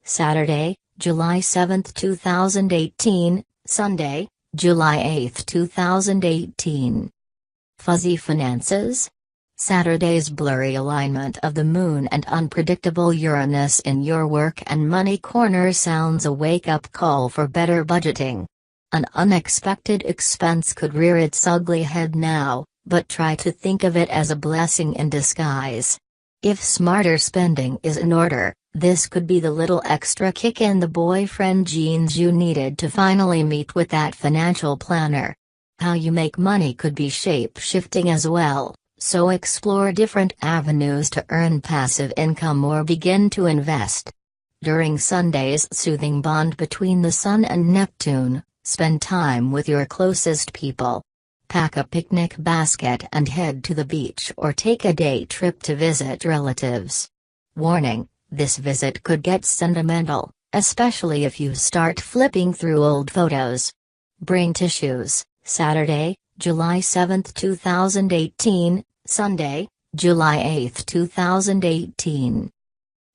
Saturday, July 7, 2018, Sunday, July 8, 2018. Fuzzy finances? Saturday's blurry alignment of the Moon and unpredictable Uranus in your work and money corner sounds a wake-up call for better budgeting. An unexpected expense could rear its ugly head now, but try to think of it as a blessing in disguise. If smarter spending is in order, this could be the little extra kick in the boyfriend jeans you needed to finally meet with that financial planner. How you make money could be shape-shifting as well, so explore different avenues to earn passive income or begin to invest. During Sunday's soothing bond between the Sun and Neptune, spend time with your closest people. Pack a picnic basket and head to the beach or take a day trip to visit relatives. Warning: this visit could get sentimental, especially if you start flipping through old photos. Bring tissues. Saturday, July 7, 2018, Sunday, July 8, 2018.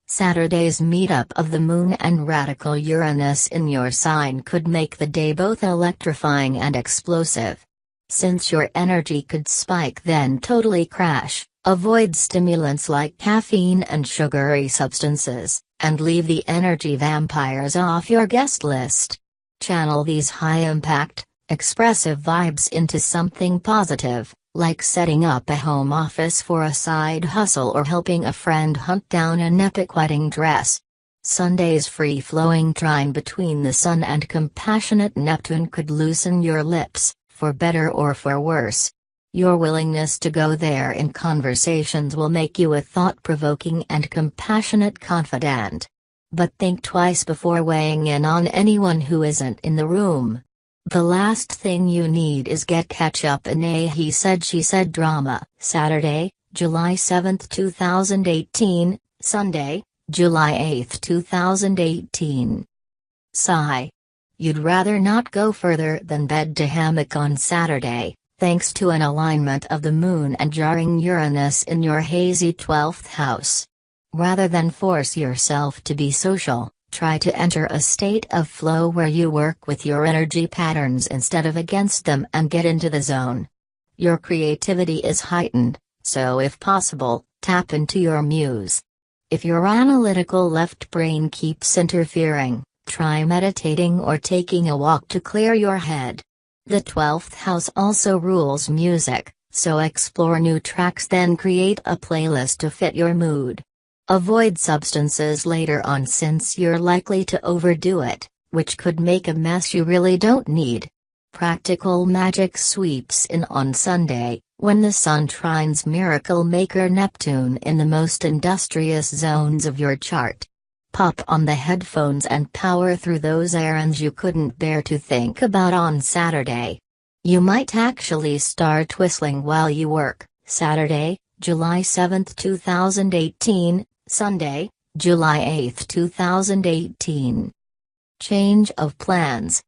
Saturday's meetup of the Moon and radical Uranus in your sign could make the day both electrifying and explosive. Since your energy could spike then totally crash, avoid stimulants like caffeine and sugary substances, and leave the energy vampires off your guest list. Channel these high-impact, expressive vibes into something positive, like setting up a home office for a side hustle or helping a friend hunt down an epic wedding dress. Sunday's free-flowing trine between the Sun and compassionate Neptune could loosen your lips, for better or for worse. Your willingness to go there in conversations will make you a thought-provoking and compassionate confidant. But think twice before weighing in on anyone who isn't in the room. The last thing you need is get catch up in a he said she said drama. Saturday, July 7, 2018, Sunday, July 8, 2018. Sigh. You'd rather not go further than bed to hammock on Saturday, thanks to an alignment of the Moon and jarring Uranus in your hazy 12th house. Rather than force yourself to be social, try to enter a state of flow where you work with your energy patterns instead of against them and get into the zone. Your creativity is heightened, so if possible, tap into your muse. If your analytical left brain keeps interfering, try meditating or taking a walk to clear your head. The 12th house also rules music, so explore new tracks then create a playlist to fit your mood. Avoid substances later on since you're likely to overdo it, which could make a mess you really don't need. Practical magic sweeps in on Sunday, when the Sun trines miracle maker Neptune in the most industrious zones of your chart. Pop on the headphones and power through those errands you couldn't bear to think about on Saturday. You might actually start whistling while you work. Saturday, July 7, 2018, Sunday, July 8, 2018. Change of plans.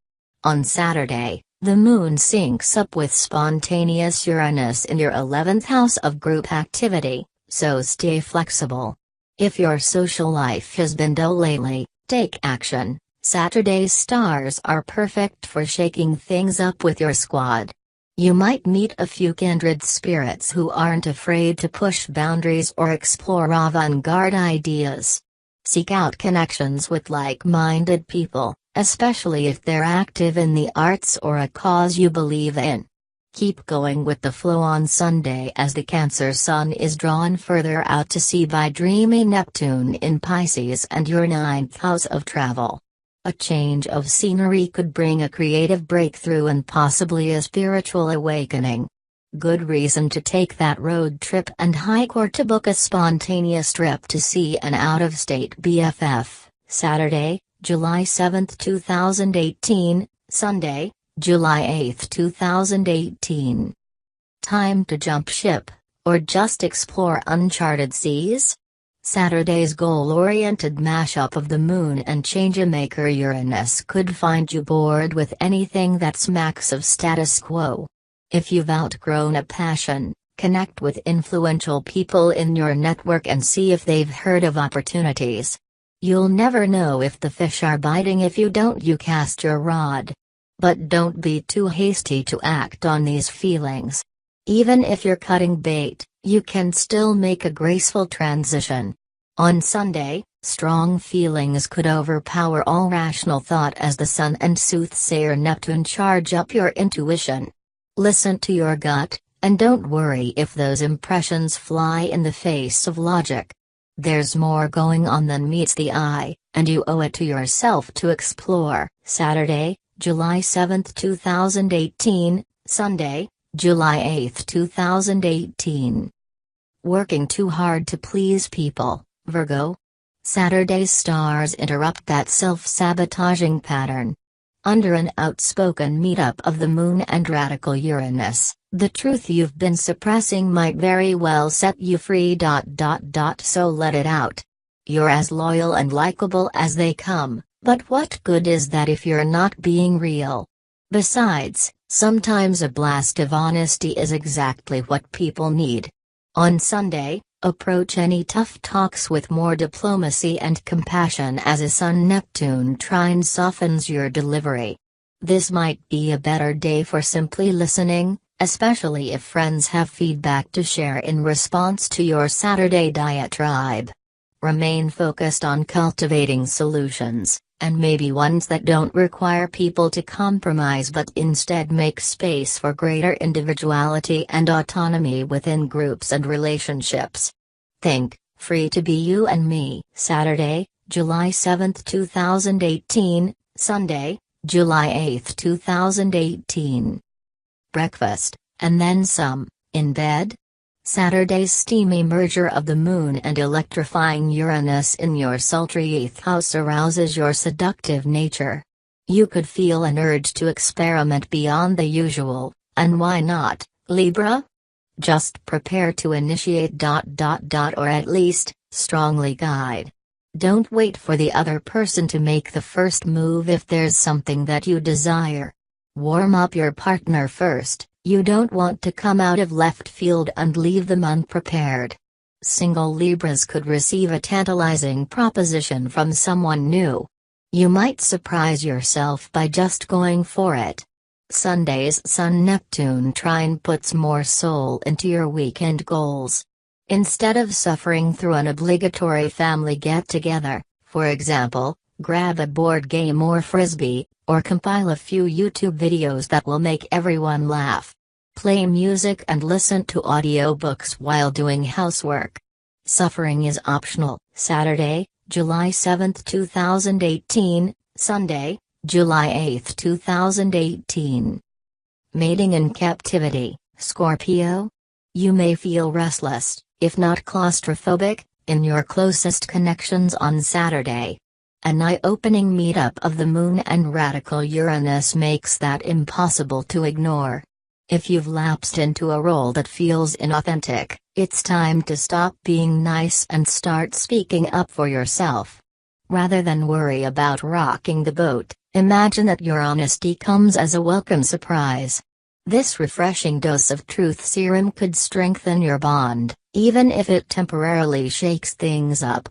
On Saturday, the Moon syncs up with spontaneous Uranus in your 11th house of group activity, so stay flexible. If your social life has been dull lately, take action. Saturday's stars are perfect for shaking things up with your squad. You might meet a few kindred spirits who aren't afraid to push boundaries or explore avant-garde ideas. Seek out connections with like-minded people, especially if they're active in the arts or a cause you believe in. Keep going with the flow on Sunday as the Cancer Sun is drawn further out to sea by dreamy Neptune in Pisces and your 9th house of travel. A change of scenery could bring a creative breakthrough and possibly a spiritual awakening. Good reason to take that road trip and hike or to book a spontaneous trip to see an out-of-state BFF. Saturday, July 7, 2018, Sunday, July 8, 2018. Time to jump ship, or just explore uncharted seas? Saturday's goal-oriented mashup of the Moon and Changemaker Uranus could find you bored with anything that smacks of status quo. If you've outgrown a passion, connect with influential people in your network and see if they've heard of opportunities. You'll never know if the fish are biting if you don't cast your rod. But don't be too hasty to act on these feelings. Even if you're cutting bait, you can still make a graceful transition. On Sunday, strong feelings could overpower all rational thought as the Sun and soothsayer Neptune charge up your intuition. Listen to your gut, and don't worry if those impressions fly in the face of logic. There's more going on than meets the eye, and you owe it to yourself to explore. Saturday, July 7, 2018, Sunday, July 8, 2018. Working too hard to please people, Virgo? Saturday's stars interrupt that self-sabotaging pattern. Under an outspoken meetup of the Moon and radical Uranus, the truth you've been suppressing might very well set you free. So let it out. You're as loyal and likable as they come, but what good is that if you're not being real? Besides, sometimes a blast of honesty is exactly what people need. On Sunday, approach any tough talks with more diplomacy and compassion as a Sun-Neptune trine softens your delivery. This might be a better day for simply listening, especially if friends have feedback to share in response to your Saturday diatribe. Remain focused on cultivating solutions, and maybe ones that don't require people to compromise but instead make space for greater individuality and autonomy within groups and relationships. Think, free to be you and me. Saturday, July 7, 2018, Sunday, July 8, 2018. Breakfast, and then some, in bed? Saturday's steamy merger of the Moon and electrifying Uranus in your sultry 8th house arouses your seductive nature. You could feel an urge to experiment beyond the usual, and why not, Libra? Just prepare to initiate. Or at least, strongly guide. Don't wait for the other person to make the first move if there's something that you desire. Warm up your partner first. You don't want to come out of left field and leave them unprepared. Single Libras could receive a tantalizing proposition from someone new. You might surprise yourself by just going for it. Sunday's Sun-Neptune trine puts more soul into your weekend goals. Instead of suffering through an obligatory family get-together, for example, grab a board game or frisbee, or compile a few YouTube videos that will make everyone laugh. Play music and listen to audiobooks while doing housework. Suffering is optional. Saturday, July 7, 2018, Sunday, July 8, 2018. Mating in captivity, Scorpio? You may feel restless, if not claustrophobic, in your closest connections on Saturday. An eye-opening meetup of the Moon and radical Uranus makes that impossible to ignore. If you've lapsed into a role that feels inauthentic, it's time to stop being nice and start speaking up for yourself. Rather than worry about rocking the boat, imagine that your honesty comes as a welcome surprise. This refreshing dose of truth serum could strengthen your bond, even if it temporarily shakes things up.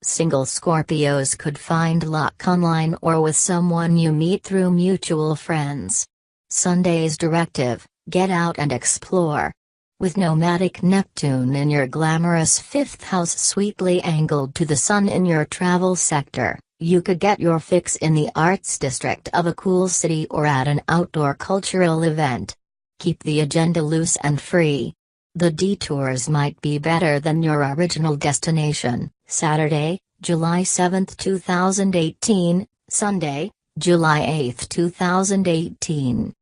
Single Scorpios could find luck online or with someone you meet through mutual friends. Sunday's directive: get out and explore. With nomadic Neptune in your glamorous 5th house sweetly angled to the Sun in your travel sector, you could get your fix in the arts district of a cool city or at an outdoor cultural event. Keep the agenda loose and free. The detours might be better than your original destination. Saturday, July 7, 2018, Sunday, July 8, 2018.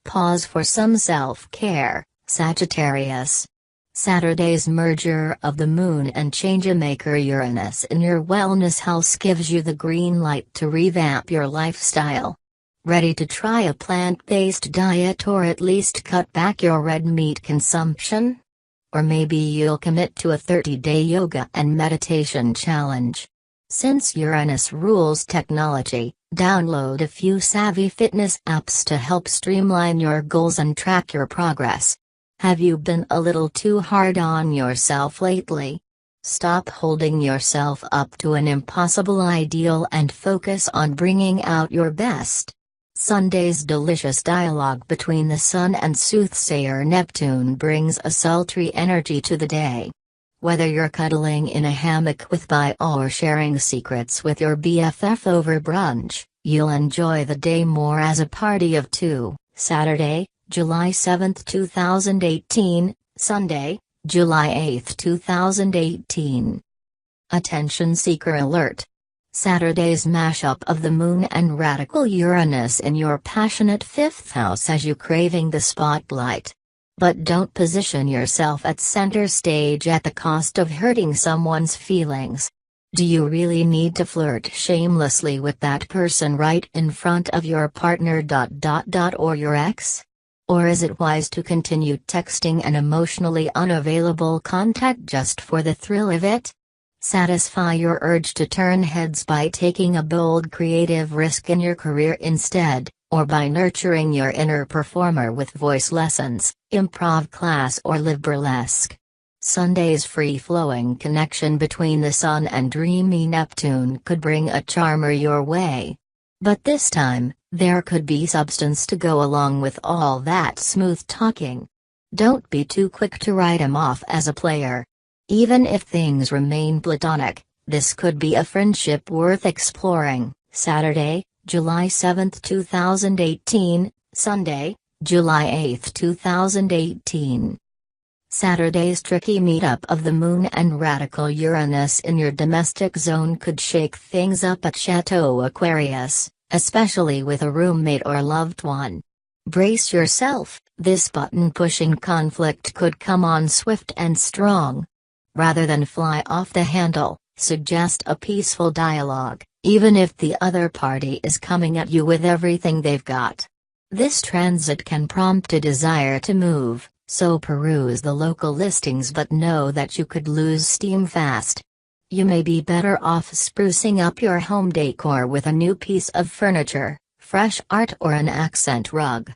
Pause for some self-care, Sagittarius. Saturday's merger of the Moon and Changemaker Uranus in your wellness house gives you the green light to revamp your lifestyle. Ready to try a plant-based diet or at least cut back your red meat consumption? Or maybe you'll commit to a 30-day yoga and meditation challenge. Since Uranus rules technology, download a few savvy fitness apps to help streamline your goals and track your progress. Have you been a little too hard on yourself lately? Stop holding yourself up to an impossible ideal and focus on bringing out your best. Sunday's delicious dialogue between the Sun and soothsayer Neptune brings a sultry energy to the day. Whether you're cuddling in a hammock with Bai or sharing secrets with your BFF over brunch, you'll enjoy the day more as a party of two. Saturday, July 7, 2018, Sunday, July 8, 2018. Attention seeker alert. Saturday's mashup of the Moon and radical Uranus in your passionate 5th house has you craving the spotlight. But don't position yourself at center stage at the cost of hurting someone's feelings. Do you really need to flirt shamelessly with that person right in front of your partner or your ex? Or is it wise to continue texting an emotionally unavailable contact just for the thrill of it? Satisfy your urge to turn heads by taking a bold creative risk in your career instead, or by nurturing your inner performer with voice lessons, improv class or live burlesque. Sunday's free-flowing connection between the Sun and dreamy Neptune could bring a charmer your way. But this time, there could be substance to go along with all that smooth talking. Don't be too quick to write him off as a player. Even if things remain platonic, this could be a friendship worth exploring. Saturday, July 7, 2018, Sunday, July 8, 2018. Saturday's tricky meetup of the Moon and radical Uranus in your domestic zone could shake things up at Chateau Aquarius, especially with a roommate or loved one. Brace yourself, this button-pushing conflict could come on swift and strong. Rather than fly off the handle, suggest a peaceful dialogue, even if the other party is coming at you with everything they've got. This transit can prompt a desire to move, so peruse the local listings but know that you could lose steam fast. You may be better off sprucing up your home decor with a new piece of furniture, fresh art or an accent rug.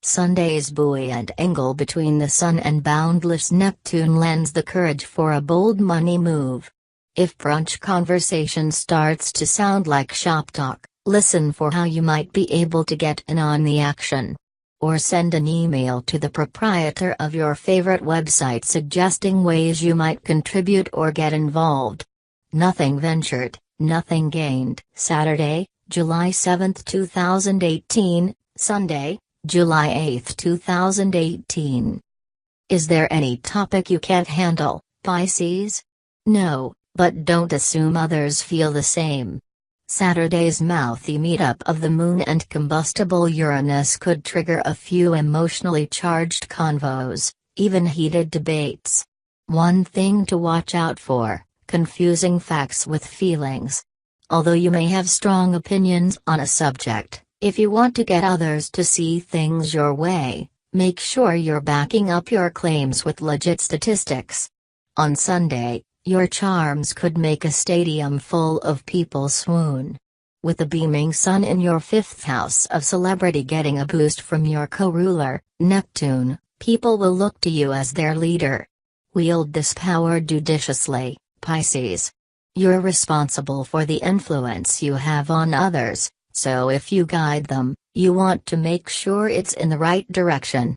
Sunday's buoyant angle between the Sun and boundless Neptune lends the courage for a bold money move. If brunch conversation starts to sound like shop talk, listen for how you might be able to get in on the action. Or send an email to the proprietor of your favorite website suggesting ways you might contribute or get involved. Nothing ventured, nothing gained. Saturday, July 7, 2018, Sunday, July 8, 2018. Is there any topic you can't handle, Pisces? No, but don't assume others feel the same. Saturday's mouthy meetup of the Moon and combustible Uranus could trigger a few emotionally charged convos, even heated debates. One thing to watch out for: confusing facts with feelings. Although you may have strong opinions on a subject, if you want to get others to see things your way, make sure you're backing up your claims with legit statistics. On Sunday, your charms could make a stadium full of people swoon. With the beaming Sun in your 5th house of celebrity getting a boost from your co-ruler, Neptune, people will look to you as their leader. Wield this power judiciously, Pisces. You're responsible for the influence you have on others, so if you guide them, you want to make sure it's in the right direction.